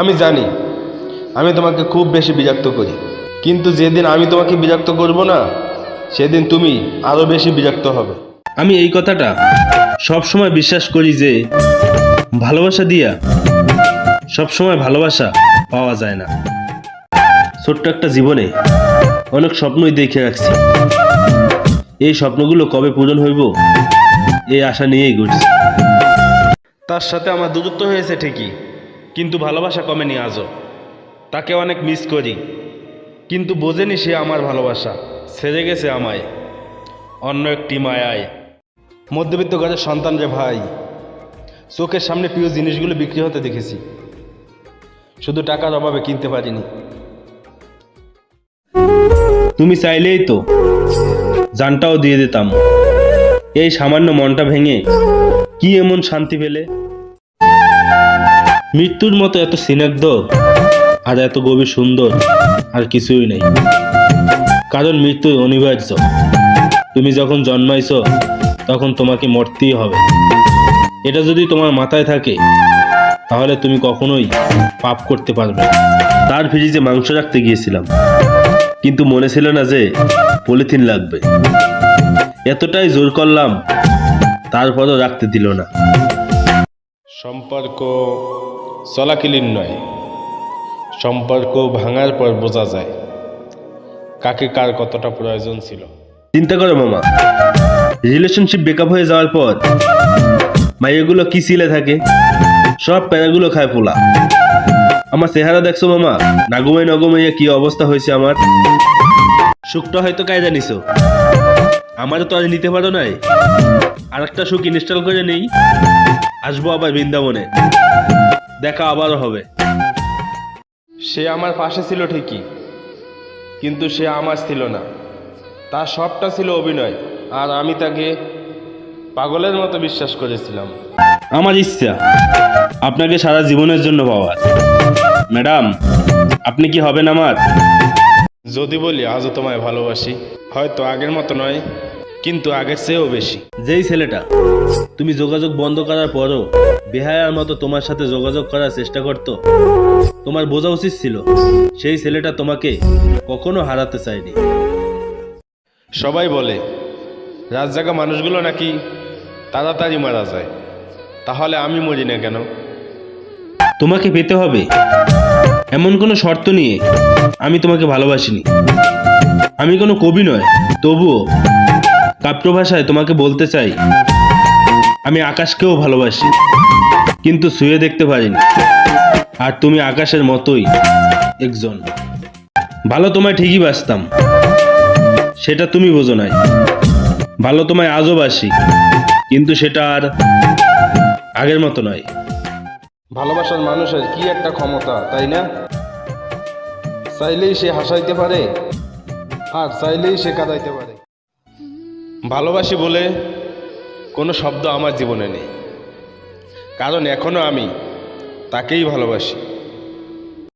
আমি জানি আমি তোমাকে খুব বেশি বিরক্ত করি, কিন্তু যেদিন আমি তোমাকে বিরক্ত করব না সেদিন তুমি আরো বেশি বিরক্ত হবে। আমি এই কথাটা সব সময় বিশ্বাস করি যে ভালোবাসা দিয়া সব সময় ভালোবাসা পাওয়া যায় না। ছোট্ট একটা জীবনে অনেক স্বপ্নই দেখে রাখছি, এই স্বপ্নগুলো কবে পূরণ হইব এই আশা নিয়েই ঘুরছি। তার সাথে আমার দূরত্ব হয়েছে ঠিকই, কিন্তু ভালোবাসা কমেনি আজও। তাকে অনেক মিস করি, কিন্তু বোঝেনি সে আমার ভালোবাসা ছেড়ে গেছে আমায় অন্য একটি মায়ায়। মধ্যবিত্ত ঘরের সন্তান রে ভাই, চোখের সামনে প্রিয় জিনিসগুলো বিক্রি হতে দেখেছি, শুধু টাকার অভাবে কিনতে পারিনি। তুমি চাইলেই তো জানটাও দিয়ে দিতাম। এই সামান্য মনটা ভেঙে কি এমন শান্তি পেলে? মৃত্যুর মতো এত স্নিগ্ধ আর এত গভীর সুন্দর আর কিছুই নেই, কারণ মৃত্যু অনিবার্য। তুমি যখন জন্মাইছো তখন তোমাকে মরতেই হবে। এটা যদি তোমার মাথায় থাকে তাহলে তুমি কখনোই পাপ করতে পারবে না। তার ফ্রিজে মাংস রাখতে গিয়েছিলাম, কিন্তু মনে ছিল না যে পলিথিন লাগবে। এতটাই জোর করলাম, তারপরও রাখতে দিল না। সম্পর্ক চলাকিলিন নয়, সম্পর্ক ভাঙার পর বোঝা যায় কাকে কার কতটা প্রয়োজন ছিল। চিন্তা করো মামা, রিলেশনশিপ ব্রেকআপ হয়ে যাওয়ার পর মাইয়াগুলো কি ছিলে থাকে, সব প্যারাগুলো খায় পোলা। আমার চেহারা দেখছো মামা, নাগুমাই নগমাইয়া কি অবস্থা হয়েছে আমার। সুখটা হয়তো কায়দা নিছো, আমারও তো আজ নিতে পারো নাই। আর একটা সুখ ইনস্টল করে নেই, আসবো আবার বৃন্দাবনে, দেখা আবারও হবে। সে আমার পাশে ছিল ঠিকই, কিন্তু সে আমার ছিল না। তার সবটা ছিল অভিনয়, আর আমি তাকে পাগলের মতো বিশ্বাস করেছিলাম। আমার ইচ্ছা আপনাকে সারা জীবনের জন্য পাওয়ার। ম্যাডাম, আপনি কি হবেন আমার? যদি বলি আজও তোমায় ভালোবাসি, হয়তো আগের মতো নয়, কিন্তু আগের চেয়েও বেশি। যেই ছেলেটা তুমি যোগাযোগ বন্ধ করার পরও বেহায়ার মতো তোমার সাথে যোগাযোগ করার চেষ্টা করত, তোমার বোঝা উচিত ছিল সেই ছেলেটা তোমাকে কখনো হারাতে চায়নি। সবাই বলে রাত জাগা মানুষগুলো নাকি তাড়াতাড়ি মারা যায়, তাহলে আমি মরি না কেন? তোমাকে পেতে হবে এমন কোনো শর্ত নিয়ে আমি তোমাকে ভালোবাসিনি। আমি কোনো কবি নয়, তবুও কাব্য ভাষায় তোমাকে বলতে চাই, আমি আকাশকেও ভালোবাসি, কিন্তু ছুঁয়ে দেখতে পারিনি। আর তুমি আকাশের মতোই একজন। ভালো তোমায় ঠিকই বাসতাম, সেটা তুমি বোঝো নাই। ভালো তোমায় আজও বাসি, কিন্তু সেটা আর আগের মতো নয়। ভালোবাসার মানুষের কি একটা ক্ষমতা, তাই না? চাইলেই সে হাসাইতে পারে, আর চাইলেই সে কাঁদাইতে পারে। ভালোবাসি বলে কোনো শব্দ আমার জীবনে নেই, কারণ এখনো আমি তাকেই ভালোবাসি।